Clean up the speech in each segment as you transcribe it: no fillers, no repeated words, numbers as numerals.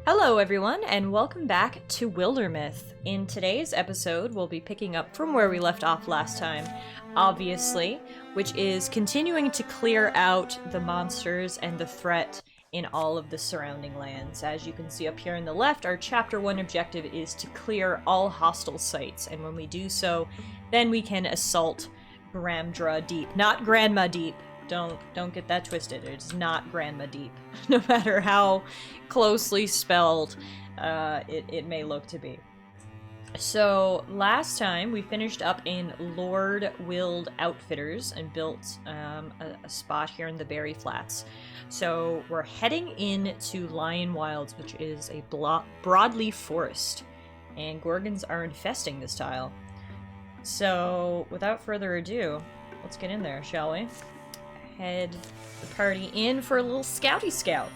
Hello everyone, and welcome back to Wildermyth. In today's episode, we'll be picking up from where we left off last time, obviously, which is continuing to clear out the monsters and the threat in all of the surrounding lands. As you can see up here on the left, our Chapter 1 objective is to clear all hostile sites, and when we do so, then we can assault Gramdra Deep. Not Grandma Deep. Don't get that twisted. It's not Grandma Deep. No matter how closely spelled it may look to be. So last time we finished up in Lord Wild Outfitters and built a spot here in the Berry Flats. So we're heading into Lion Wilds, which is a broadleaf forest, and Gorgons are infesting this tile. So without further ado, let's get in there, shall we? Head the party in for a little scouty scout.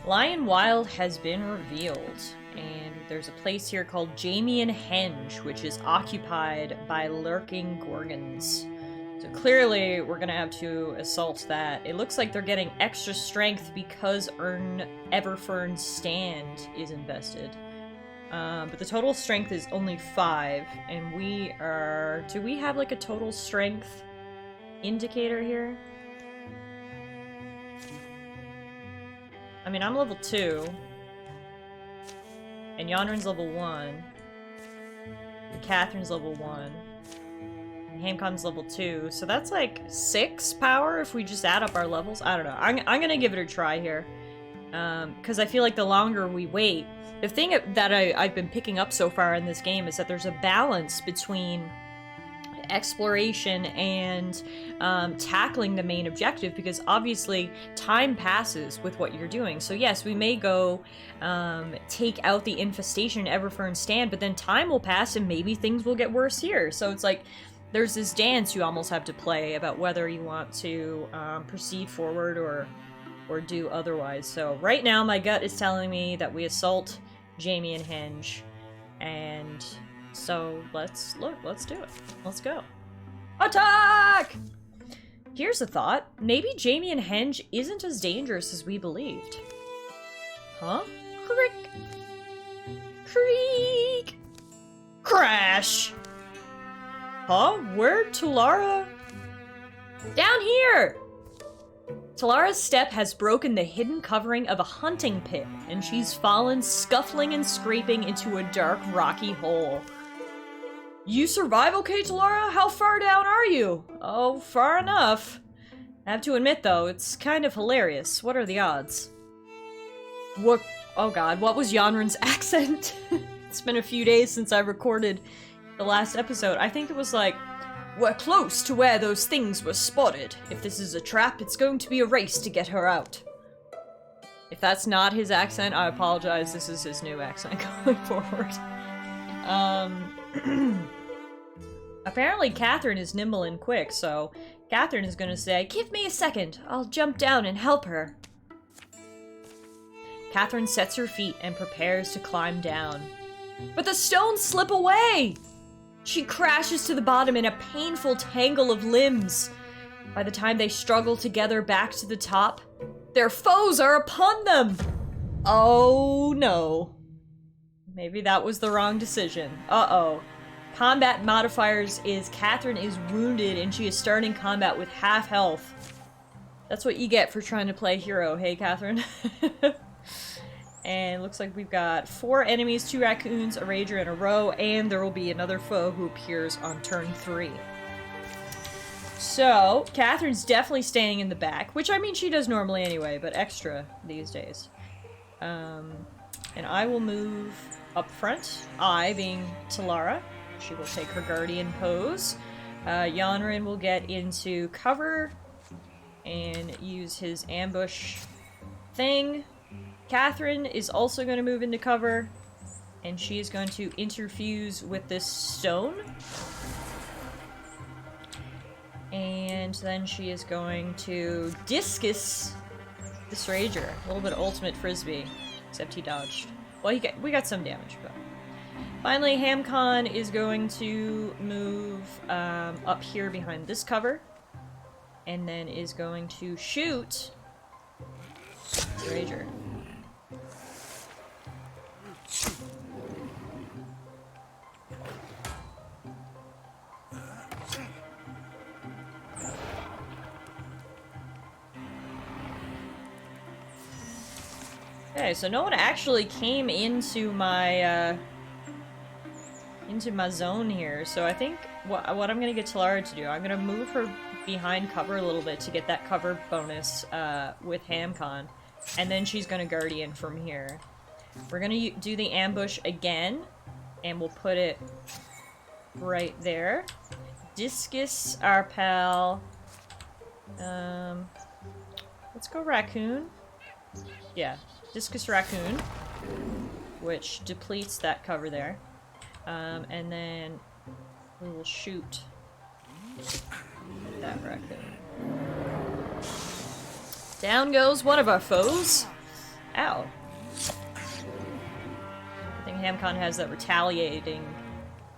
Lion Wild has been revealed, and there's a place here called Jamie and Henge, which is occupied by lurking Gorgons. So clearly we're gonna have to assault that. It looks like they're getting extra strength because Everfern's stand is invested. But the total strength is only 5, and we are... Do we have, like, a total strength indicator here? I mean, I'm level 2. And Yonrin's level 1. And Catherine's level 1. And Hamcon's level 2. So that's, like, 6 power if we just add up our levels? I don't know. I'm gonna give it a try here. Because I feel like the longer we wait... The thing that I've been picking up so far in this game is that there's a balance between exploration and tackling the main objective, because obviously time passes with what you're doing. So yes, we may go take out the infestation in Everfern's stand, but then time will pass and maybe things will get worse here. So it's like there's this dance you almost have to play about whether you want to proceed forward or do otherwise. So right now my gut is telling me that we assault Jamie and Henge, and so let's do it. Let's go. Attack! Here's a thought. Maybe Jamie and Henge isn't as dangerous as we believed. Huh? Crick! Creak! Crash! Huh? Where'd Tallara? Down here! Tallara's step has broken the hidden covering of a hunting pit, and she's fallen scuffling and scraping into a dark, rocky hole. You survive okay, Tallara? How far down are you? Oh, far enough. I have to admit, though, it's kind of hilarious. What are the odds? What? Oh god, what was Yonrin's accent? It's been a few days since I recorded the last episode. I think it was like, we're close to where those things were spotted. If this is a trap, it's going to be a race to get her out. If that's not his accent, I apologize. This is his new accent going forward. Apparently Catherine is nimble and quick, so Catherine is gonna say, "Give me a second. I'll jump down and help her." Catherine sets her feet and prepares to climb down. But the stones slip away! She crashes to the bottom in a painful tangle of limbs. By the time they struggle together back to the top, their foes are upon them! Oh no. Maybe that was the wrong decision. Uh-oh. Combat modifiers is Catherine is wounded and she is starting combat with half health. That's what you get for trying to play hero, hey Catherine? And looks like we've got 4 enemies, 2 raccoons, a rager, and a roe, and there will be another foe who appears on turn 3. So, Catherine's definitely staying in the back, which I mean she does normally anyway, but extra these days. And I will move up front, I being Tallara. She will take her guardian pose. Yonrin will get into cover and use his ambush thing. Catherine is also going to move into cover, and she is going to interfuse with this stone. And then she is going to discus this rager. A little bit of ultimate frisbee, except he dodged. Well, we got some damage, but... Finally, Hamcon is going to move up here behind this cover, and then is going to shoot Rager. Okay, so no one actually came into my zone here. So I think what I'm gonna get Tallara to do, I'm gonna move her behind cover a little bit to get that cover bonus with HamCon, and then she's gonna Guardian from here. We're gonna do the ambush again, and we'll put it right there. Discus our pal. Let's go Raccoon. Yeah. Discus Raccoon, which depletes that cover there. And then we will shoot that Raccoon. Down goes one of our foes. Ow. I think HamCon has that retaliating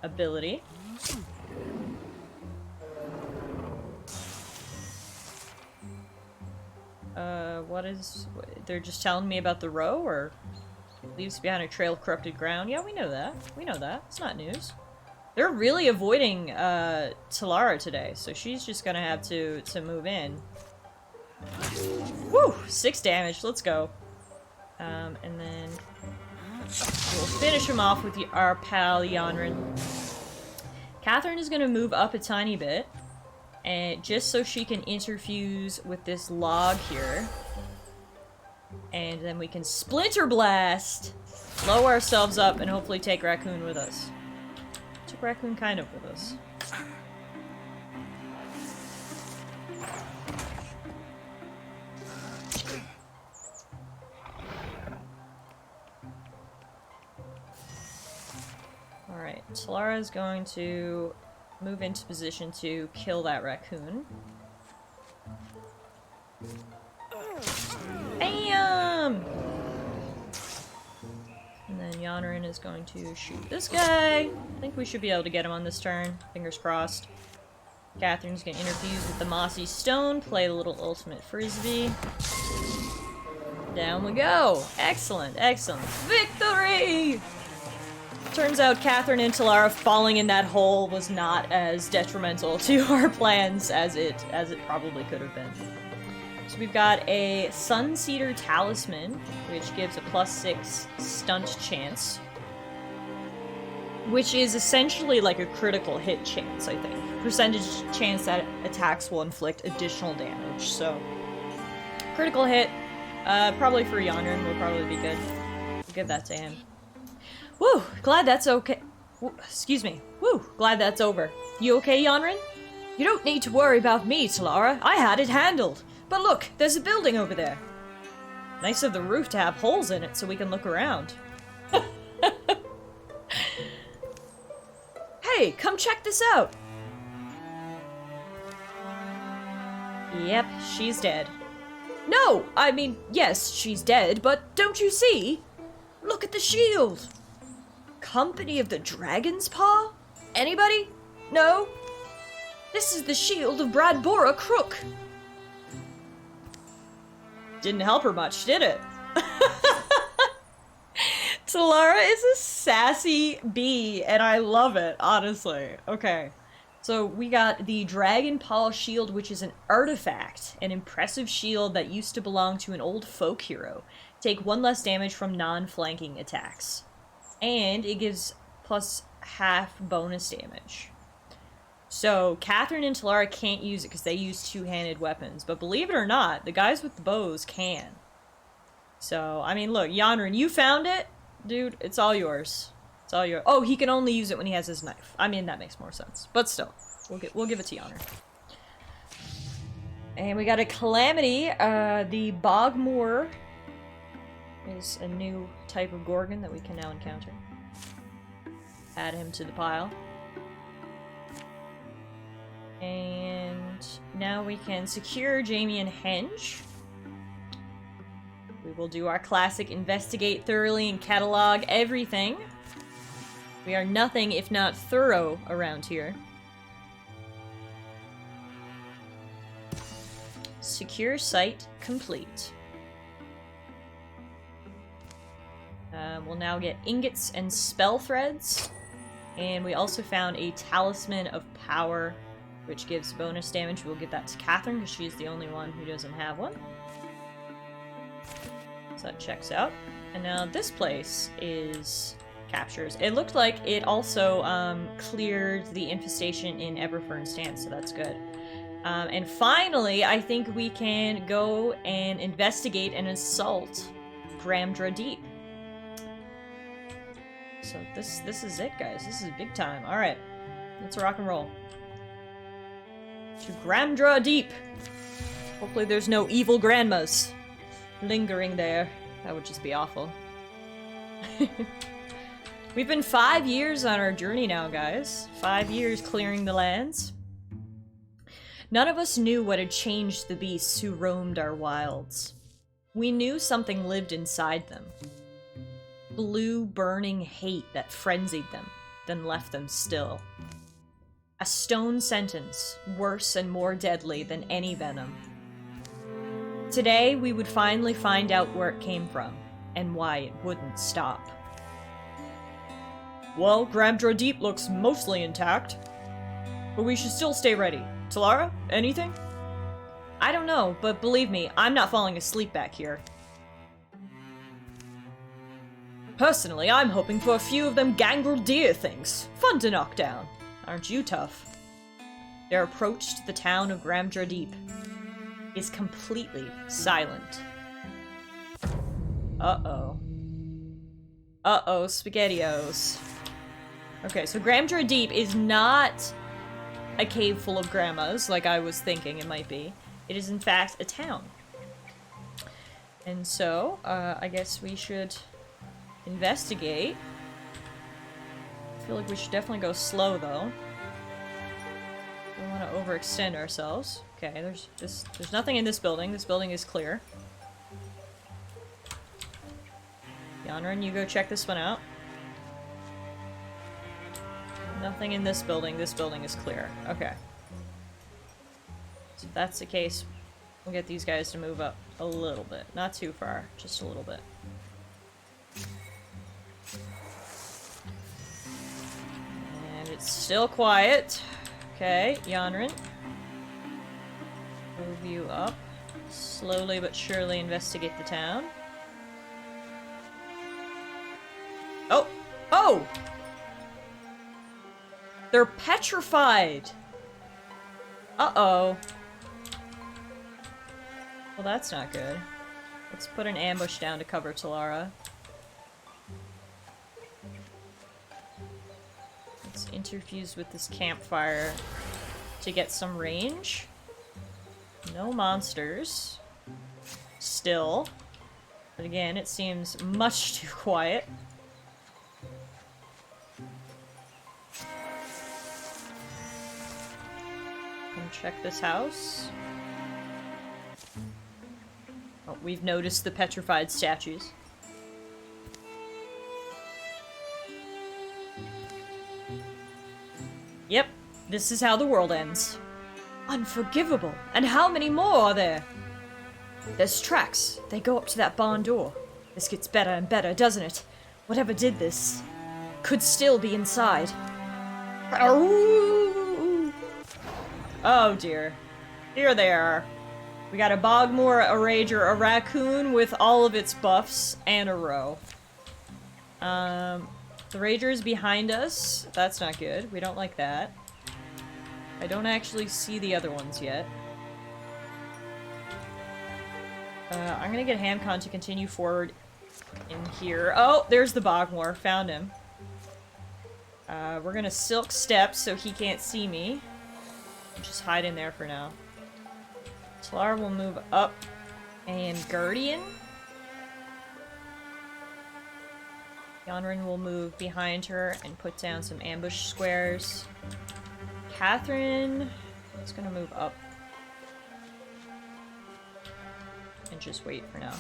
ability. They're just telling me about the row, or leaves behind a trail of corrupted ground? Yeah, we know that. We know that. It's not news. They're really avoiding, Tallara today, so she's just gonna have to move in. Woo! 6 damage, let's go. And then we'll finish him off with our pal, Yanrin. Catherine is gonna move up a tiny bit, and just so she can interfuse with this log here. And then we can Splinter Blast! Blow ourselves up and hopefully take Raccoon with us. Took Raccoon kind of with us. Alright, Tallara is going to move into position to kill that Raccoon. Bam! And then Yanrin is going to shoot this guy. I think we should be able to get him on this turn. Fingers crossed. Catherine's gonna interfuse with the Mossy Stone, play a little ultimate frisbee. Down we go! Excellent, excellent. Victory! Turns out Catherine and Tallara falling in that hole was not as detrimental to our plans as it probably could have been. So we've got a Sunseeder Talisman, which gives a +6 stunt chance. Which is essentially like a critical hit chance, I think. Percentage chance that attacks will inflict additional damage, so... Critical hit, probably for Yanrin will probably be good. We'll give that to him. Woo! Glad that's okay. Excuse me. Woo! Glad that's over. You okay, Yanrin? You don't need to worry about me, Tallara. I had it handled. But look, there's a building over there. Nice of the roof to have holes in it so we can look around. Hey, come check this out! Yep, she's dead. No! I mean, yes, she's dead, but don't you see? Look at the shield! Company of the Dragon's Paw? Anybody? No? This is the shield of Bradbora Crook. Didn't help her much, did it? Tallara is a sassy bee, and I love it, honestly. Okay. So we got the Dragon Paw Shield, which is an artifact, an impressive shield that used to belong to an old folk hero. Take 1 less damage from non-flanking attacks. And it gives +half bonus damage. So Catherine and Tallara can't use it because they use two-handed weapons. But believe it or not, the guys with the bows can. So, I mean, look, Yanrin, you found it? Dude, it's all yours. It's all yours. Oh, he can only use it when he has his knife. I mean, that makes more sense. But still, we'll give it to Yanrin. And we got a Calamity. The Bogmoor is a new type of Gorgon that we can now encounter. Add him to the pile. And now we can secure Jamie and Henge. We will do our classic investigate thoroughly and catalog everything. We are nothing if not thorough around here. Secure site complete. We'll now get ingots and spell threads. And we also found a talisman of power, which gives bonus damage. We'll give that to Catherine, because she's the only one who doesn't have one. So that checks out. And now this place is captures. It looked like it also cleared the infestation in Everfern Stance, so that's good. And finally, I think we can go and investigate and assault Gramdra Deep. So this is it, guys. This is big time. All right, let's rock and roll. To Gramdra Deep. Hopefully there's no evil grandmas lingering there. That would just be awful. We've been 5 years on our journey now, guys. 5 years clearing the lands. None of us knew what had changed the beasts who roamed our wilds. We knew something lived inside them. Blue, burning hate that frenzied them, then left them still. A stone sentence, worse and more deadly than any venom. Today, we would finally find out where it came from, and why it wouldn't stop. Well, Gramdra Deep looks mostly intact, but we should still stay ready. Tallara, anything? I don't know, but believe me, I'm not falling asleep back here. Personally, I'm hoping for a few of them gangrel deer things. Fun to knock down. Aren't you tough? Their approach to the town of Gramdra Deep is completely silent. Uh-oh. Uh-oh, SpaghettiOs. Okay, so Gramdra Deep is not a cave full of grandmas, like I was thinking it might be. It is, in fact, a town. And so, I guess we should investigate. I feel like we should definitely go slow, though. We don't want to overextend ourselves. Okay, there's nothing in this building. This building is clear. Yanran, you go check this one out. Nothing in this building. This building is clear. Okay. So if that's the case, we'll get these guys to move up a little bit. Not too far, just a little bit. And it's still quiet. Okay, Yanran. Move you up. Slowly but surely investigate the town. Oh! Oh! They're petrified! Uh-oh. Well, that's not good. Let's put an ambush down to cover Tallara. Let's interfuse with this campfire to get some range. No monsters. Still. But again, it seems much too quiet. Come check this house. Oh, we've noticed the petrified statues. Yep, this is how the world ends. Unforgivable! And how many more are there? There's tracks. They go up to that barn door. This gets better and better, doesn't it? Whatever did this could still be inside. Oh dear. Here they are. We got a Bogmore, a Rager, a Raccoon with all of its buffs, and a row. The Rager is behind us. That's not good. We don't like that. I don't actually see the other ones yet. I'm gonna get Hamcon to continue forward in here. Oh, there's the Bogmore. Found him. We're gonna Silk Step so he can't see me. Just hide in there for now. Tallara will move up and Guardian. Yanran will move behind her and put down some ambush squares. Catherine is gonna move up and just wait for now.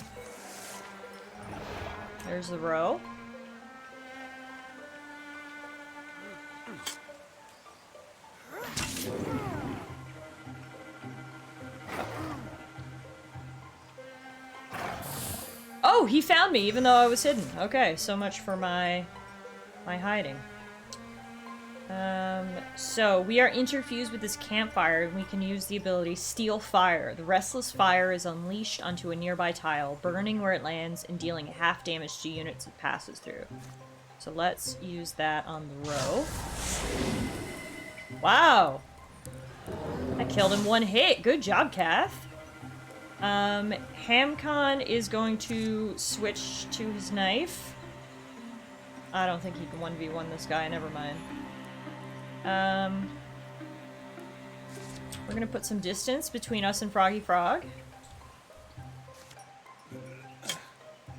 There's the row. Oh, he found me even though I was hidden. Okay, so much for my hiding. So we are interfused with this campfire and we can use the ability Steal Fire. The restless fire is unleashed onto a nearby tile, burning where it lands and dealing half damage to units it passes through. So let's use that on the row. Wow! I killed him one hit. Good job, Kath. Hamcon is going to switch to his knife. I don't think he can 1v1 this guy, never mind. We're gonna put some distance between us and Froggy Frog.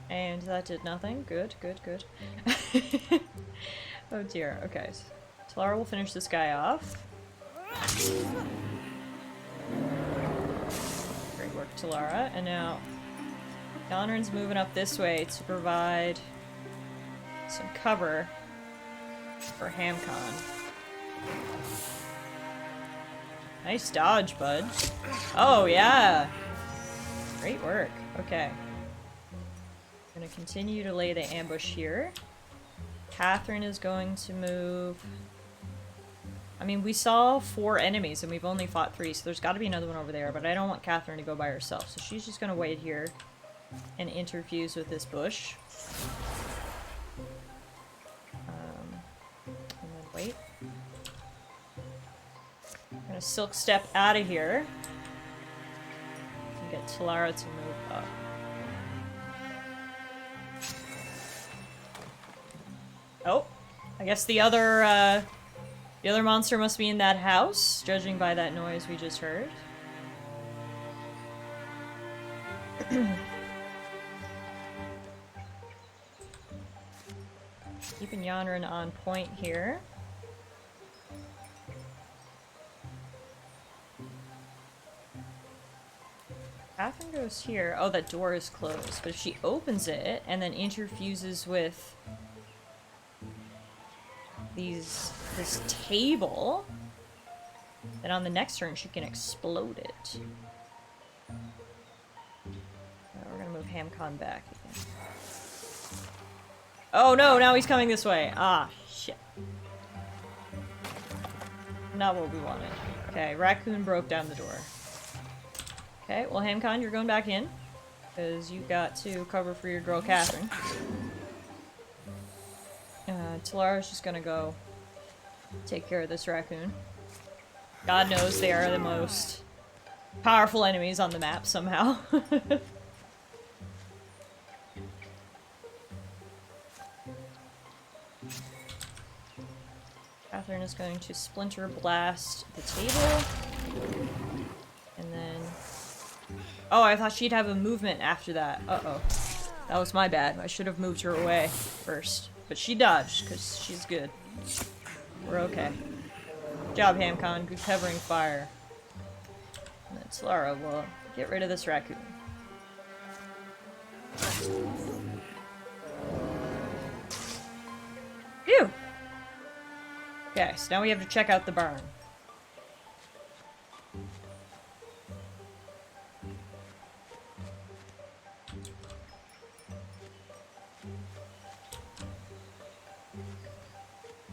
And that did nothing. Good, good, good. Oh dear, okay. Tallara will finish this guy off. Great work, Tallara. And now, Donran's moving up this way to provide some cover for Hamcon. Nice dodge, bud. Oh, yeah! Great work. Okay. Gonna continue to lay the ambush here. Catherine is going to move... I mean, we saw 4 enemies and we've only fought 3, so there's gotta be another one over there, but I don't want Catherine to go by herself, so she's just gonna wait here and interfuse with this bush. And then wait. I'm gonna Silk Step out of here and get Tallara to move up. Oh, I guess the other monster must be in that house, judging by that noise we just heard. Keeping Yanran on point here. Catherine goes here. Oh, that door is closed. But if she opens it and then interfuses with this table, then on the next turn she can explode it. We're gonna move Hamcon back again. Oh no, now he's coming this way. Ah, shit. Not what we wanted. Okay, Raccoon broke down the door. Okay, well Hamcon, you're going back in. Because you've got to cover for your girl Catherine. Tallara's just gonna go take care of this raccoon. God knows they are the most powerful enemies on the map somehow. Catherine is going to Splinter Blast the table. And then... Oh, I thought she'd have a movement after that. Uh-oh. That was my bad. I should have moved her away first. But she dodged, because she's good. We're okay. Good job, Hamcon. Good covering fire. And then Tallara will get rid of this raccoon. Phew! Okay, so now we have to check out the barn.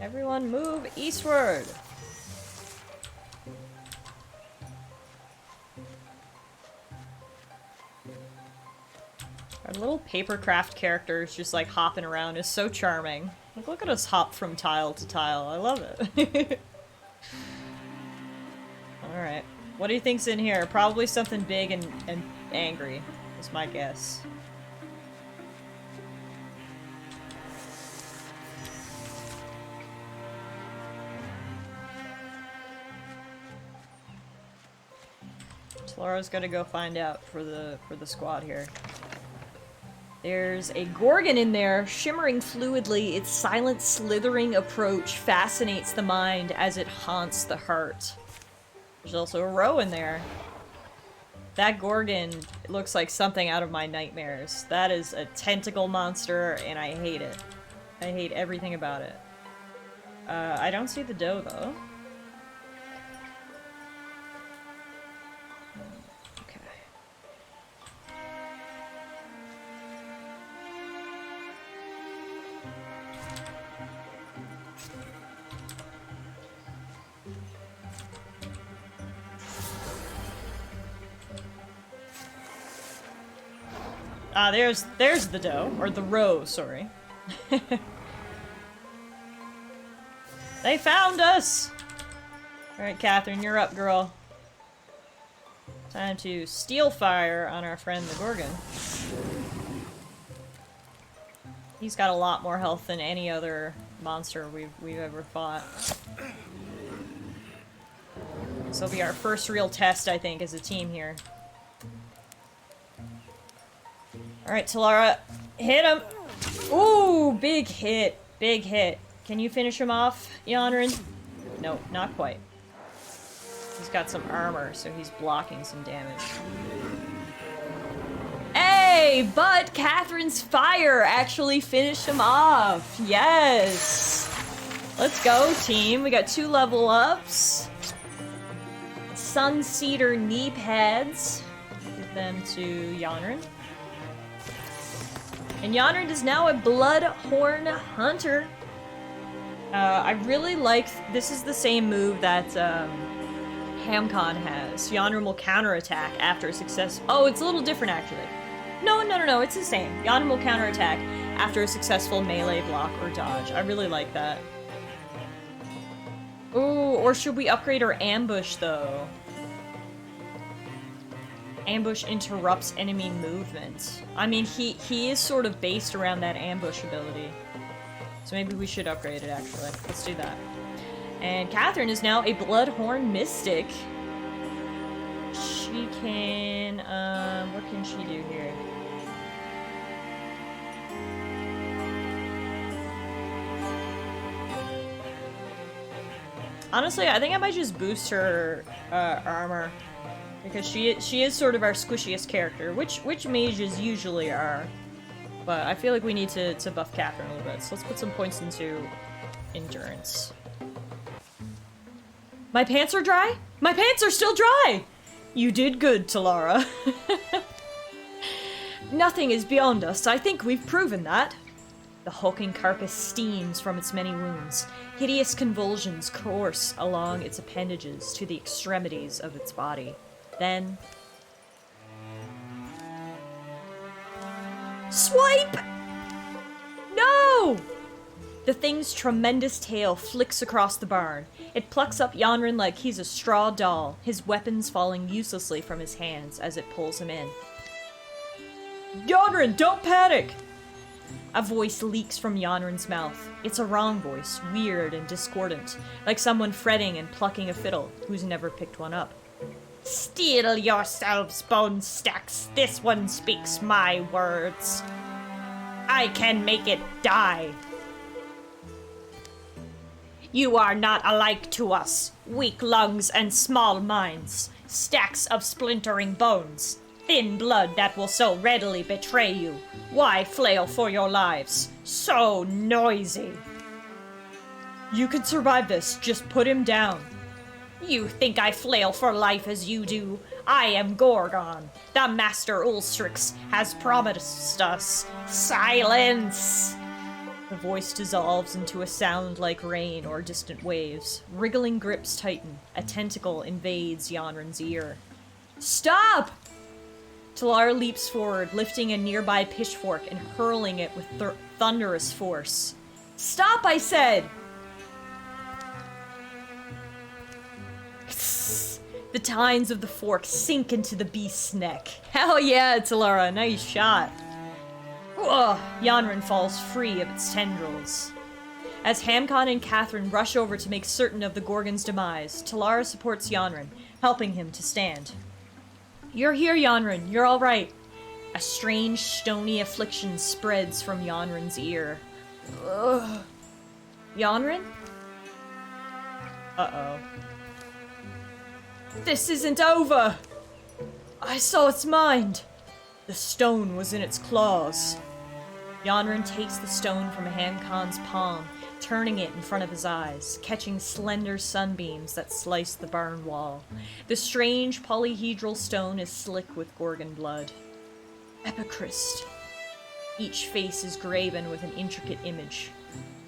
Everyone move eastward! Our little papercraft characters just like hopping around is so charming. Like, look at us hop from tile to tile. I love it. Alright. What do you think's in here? Probably something big and angry, is my guess. Tallara's gotta go find out for the squad here. There's a Gorgon in there, shimmering fluidly. Its silent, slithering approach fascinates the mind as it haunts the heart. There's also a row in there. That Gorgon looks like something out of my nightmares. That is a tentacle monster, and I hate it. I hate everything about it. I don't see the doe, though. Ah, there's the doe. Or the roe, sorry. They found us! Alright, Catherine, you're up, girl. Time to steal fire on our friend the Gorgon. He's got a lot more health than any other monster we've ever fought. This will be our first real test, I think, as a team here. Alright, Tallara, hit him! Ooh, big hit. Big hit. Can you finish him off, Yonrin? No, not quite. He's got some armor, so he's blocking some damage. Hey, but Catherine's fire actually finished him off. Yes. Let's go, team. We got 2 level ups. Sunseeder knee pads. Give them to Yonrin. And Yonrin is now a Bloodhorn Hunter. I really like... This is the same move that Hamcon has. Yonrin will counterattack after a success... Oh, it's a little different, actually. No, it's the same. Yonrin will counterattack after a successful melee block or dodge. I really like that. Ooh, or should we upgrade our ambush, though? Ambush interrupts enemy movement. I mean, he is sort of based around that ambush ability. So maybe we should upgrade it, actually. Let's do that. And Catherine is now a Bloodhorn Mystic. She can... what can she do here? Honestly, I think I might just boost her armor. Because she is sort of our squishiest character, which mages usually are. But I feel like we need to buff Catherine a little bit, so let's put some points into endurance. My pants are dry? My pants are still dry! You did good, Tallara. Nothing is beyond us. I think we've proven that. The hulking carcass steams from its many wounds. Hideous convulsions course along its appendages to the extremities of its body. Then... Swipe! No! The thing's tremendous tail flicks across the barn. It plucks up Yonrin like he's a straw doll, his weapons falling uselessly from his hands as it pulls him in. Yonrin, don't panic! A voice leaks from Yonrin's mouth. It's a wrong voice, weird and discordant, like someone fretting and plucking a fiddle who's never picked one up. Steel yourselves, bone stacks. This one speaks my words. I can make it die. You are not alike to us. Weak lungs and small minds. Stacks of splintering bones. Thin blood that will so readily betray you. Why flail for your lives? So noisy. You can survive this. Just put him down. You think I flail for life as you do? I am Gorgon. The Master Ulstryx has promised us silence. The voice dissolves into a sound like rain or distant waves. Wriggling grips tighten. A tentacle invades Yonrin's ear. Stop! Tallara leaps forward, lifting a nearby pitchfork and hurling it with thunderous force. Stop, I said! The tines of the fork sink into the beast's neck. Hell yeah, Tallara, nice shot. Ugh, Yonrin falls free of its tendrils. As Hamcon and Catherine rush over to make certain of the Gorgon's demise, Tallara supports Yonrin, helping him to stand. You're here, Yonrin. You're all right. A strange, stony affliction spreads from Yonrin's ear. Ugh. Yonrin? Uh-oh. This isn't over! I saw its mind! The stone was in its claws. Yonrin takes the stone from Hamcon's palm, turning it in front of his eyes, catching slender sunbeams that slice the barn wall. The strange polyhedral stone is slick with Gorgon blood. Epichrist. Each face is graven with an intricate image.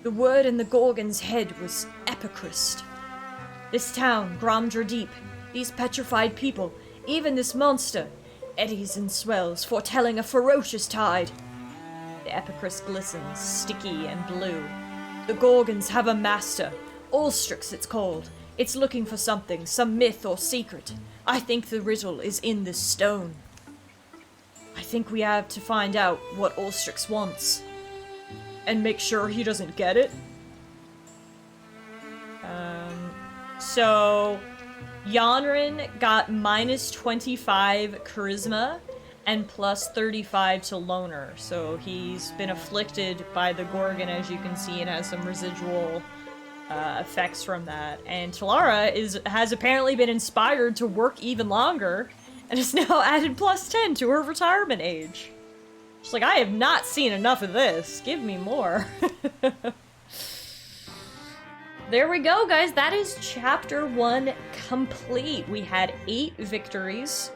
The word in the Gorgon's head was Epichrist. This town, Gromdra Deep, these petrified people, even this monster, eddies and swells, foretelling a ferocious tide. The epicrys glistens, sticky and blue. The Gorgons have a master. Ulstryx it's called. It's looking for something, some myth or secret. I think the riddle is in this stone. I think we have to find out what Ulstryx wants. And make sure he doesn't get it. So Yanrin got minus 25 charisma and plus 35 to loner. So he's been afflicted by the Gorgon, as you can see, and has some residual effects from that. And Tallara has apparently been inspired to work even longer and has now added plus 10 to her retirement age. She's like, I have not seen enough of this. Give me more. There we go, guys. That is chapter 1 complete. We had 8 victories,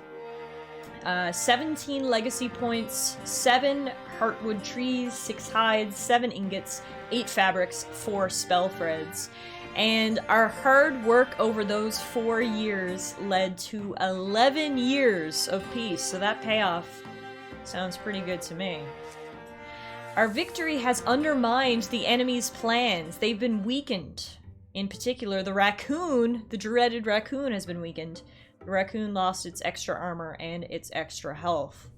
17 legacy points, 7 heartwood trees, 6 hides, 7 ingots, 8 fabrics, 4 spell threads. And our hard work over those 4 years led to 11 years of peace, so that payoff sounds pretty good to me. Our victory has undermined the enemy's plans. They've been weakened. In particular, the raccoon, the dreaded raccoon, has been weakened. The raccoon lost its extra armor and its extra health.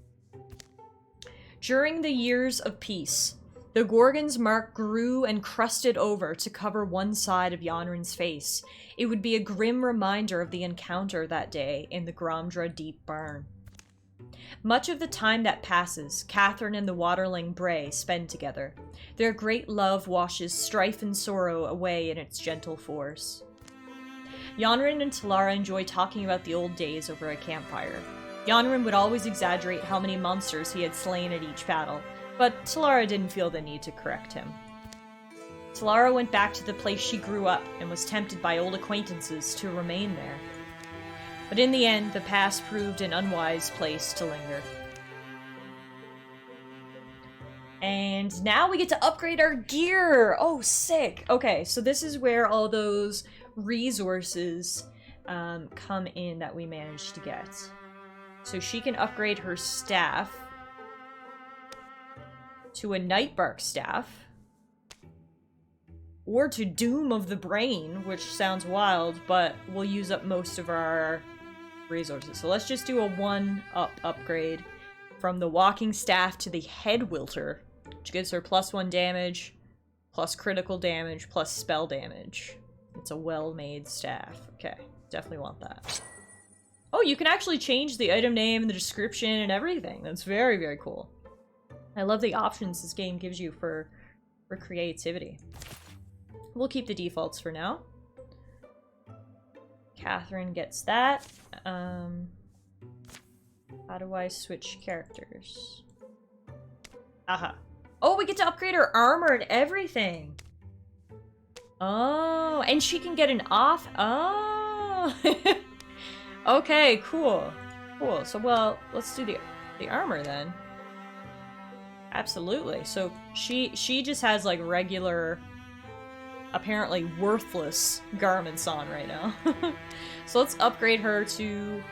During the years of peace, the Gorgon's mark grew and crusted over to cover one side of Yanrin's face. It would be a grim reminder of the encounter that day in the Gromdra Deep Barn. Much of the time that passes, Catherine and the Waterling Bray spend together. Their great love washes strife and sorrow away in its gentle force. Yanrin and Tallara enjoy talking about the old days over a campfire. Yanrin would always exaggerate how many monsters he had slain at each battle, but Tallara didn't feel the need to correct him. Tallara went back to the place she grew up and was tempted by old acquaintances to remain there. But in the end, the past proved an unwise place to linger. And now we get to upgrade our gear! Oh, sick! Okay, so this is where all those resources come in that we managed to get. So she can upgrade her staff to a Nightbark staff, or to Doom of the Brain, which sounds wild, but we'll use up most of our resources. So let's just do a 1-up upgrade from the Walking Staff to the Head Wilter, which gives her +1 damage, plus critical damage, plus spell damage. It's a well-made staff. Okay, definitely want that. Oh, you can actually change the item name and the description and everything. That's very, very cool. I love the options this game gives you for creativity. We'll keep the defaults for now. Catherine gets that. How do I switch characters? Aha. Oh, we get to upgrade her armor and everything. Oh, and she can get an off. Oh. Okay, cool. Cool. So, well, let's do the armor then. Absolutely. So she just has like regular, apparently worthless garments on right now. So let's upgrade her to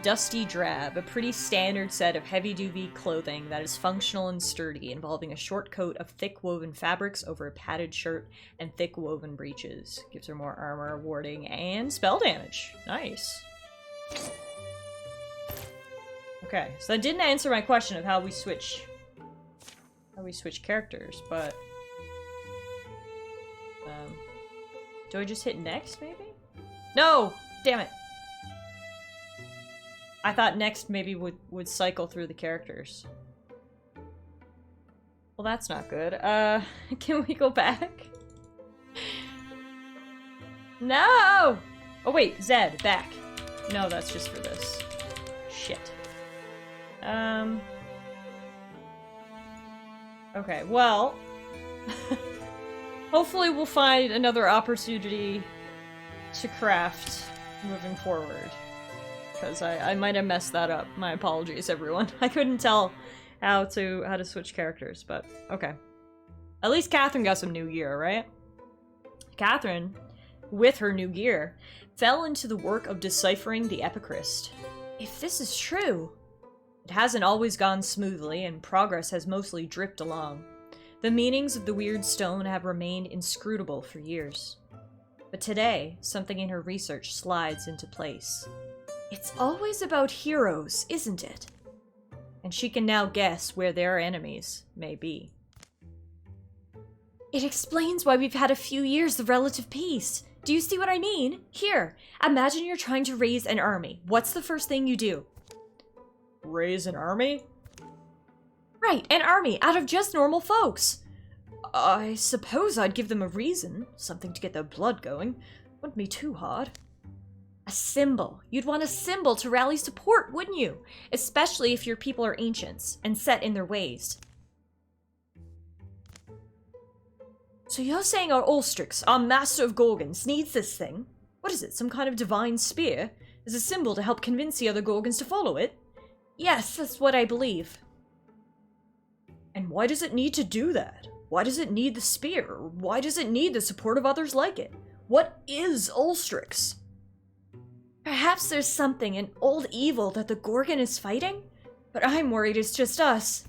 Dusty Drab, a pretty standard set of heavy-duty clothing that is functional and sturdy, involving a short coat of thick woven fabrics over a padded shirt and thick woven breeches. Gives her more armor, warding, and spell damage. Nice. Okay, so that didn't answer my question of how we switch characters, but do I just hit next, maybe? No! Damn it! I thought next maybe would cycle through the characters. Well, that's not good. Can we go back? No! Oh wait, Zed, back. No, that's just for this. Shit. Okay, well... hopefully we'll find another opportunity to craft moving forward. Because I might have messed that up. My apologies, everyone. I couldn't tell how to switch characters, but okay. At least Catherine got some new gear, right? Catherine, with her new gear, fell into the work of deciphering the epicryst. If this is true, It hasn't always gone smoothly, and progress has mostly dripped along. The meanings of the weird stone have remained inscrutable for years. But today, something in her research slides into place. It's always about heroes, isn't it? And she can now guess where their enemies may be. It explains why we've had a few years of relative peace. Do you see what I mean? Here, imagine you're trying to raise an army. What's the first thing you do? Raise an army? Right, an army out of just normal folks. I suppose I'd give them a reason, something to get their blood going. Wouldn't be too hard. A symbol. You'd want a symbol to rally support, wouldn't you? Especially if your people are ancients and set in their ways. So you're saying our Ulstryx, our master of Gorgons, needs this thing? What is it, some kind of divine spear? As a symbol to help convince the other Gorgons to follow it? Yes, that's what I believe. And why does it need to do that? Why does it need the spear? Why does it need the support of others like it? What is Ulstryx? Perhaps there's something, an old evil that the Gorgon is fighting? But I'm worried it's just us.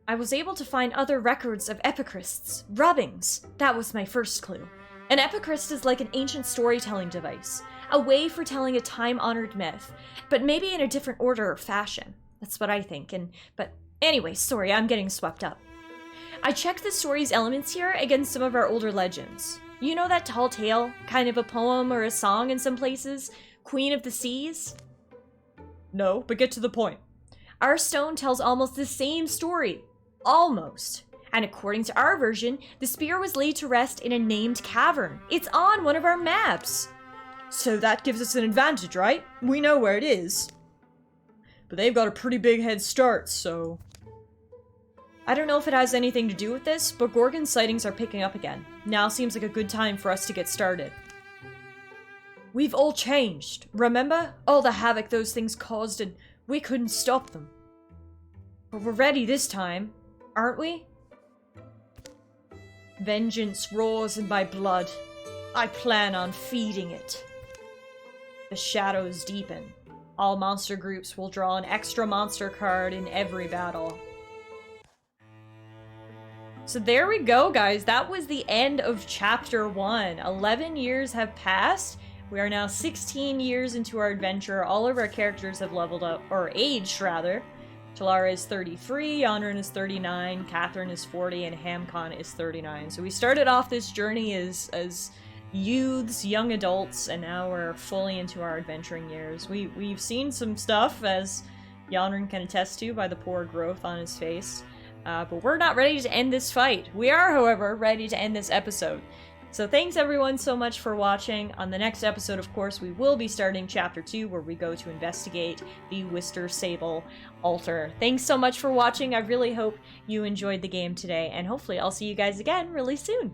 I was able to find other records of epicrysts, rubbings. That was my first clue. An epicryst is like an ancient storytelling device, a way for telling a time-honored myth, but maybe in a different order or fashion. That's what I think, but anyway, sorry, I'm getting swept up. I checked the story's elements here against some of our older legends. You know that tall tale, kind of a poem or a song in some places? Queen of the Seas? No, but get to the point. Our stone tells almost the same story. Almost. And according to our version, the spear was laid to rest in a named cavern. It's on one of our maps. So that gives us an advantage, right? We know where it is. But they've got a pretty big head start, so... I don't know if it has anything to do with this, but Gorgon sightings are picking up again. Now seems like a good time for us to get started. We've all changed, remember? All the havoc those things caused, and we couldn't stop them. But we're ready this time, aren't we? Vengeance roars in my blood. I plan on feeding it. The shadows deepen. All monster groups will draw an extra monster card in every battle. So there we go, guys. That was the end of Chapter 1. 11 years have passed. We are now 16 years into our adventure. All of our characters have leveled up, or aged, rather. Tallara is 33, Yonrin is 39, Catherine is 40, and Hamcon is 39. So we started off this journey as youths, young adults, and now we're fully into our adventuring years. We've seen some stuff, as Yonrin can attest to by the poor growth on his face. But we're not ready to end this fight. We are, however, ready to end this episode. So thanks everyone so much for watching. On the next episode, of course, we will be starting Chapter 2, where we go to investigate the Wister Sable altar. Thanks so much for watching. I really hope you enjoyed the game today, and hopefully I'll see you guys again really soon.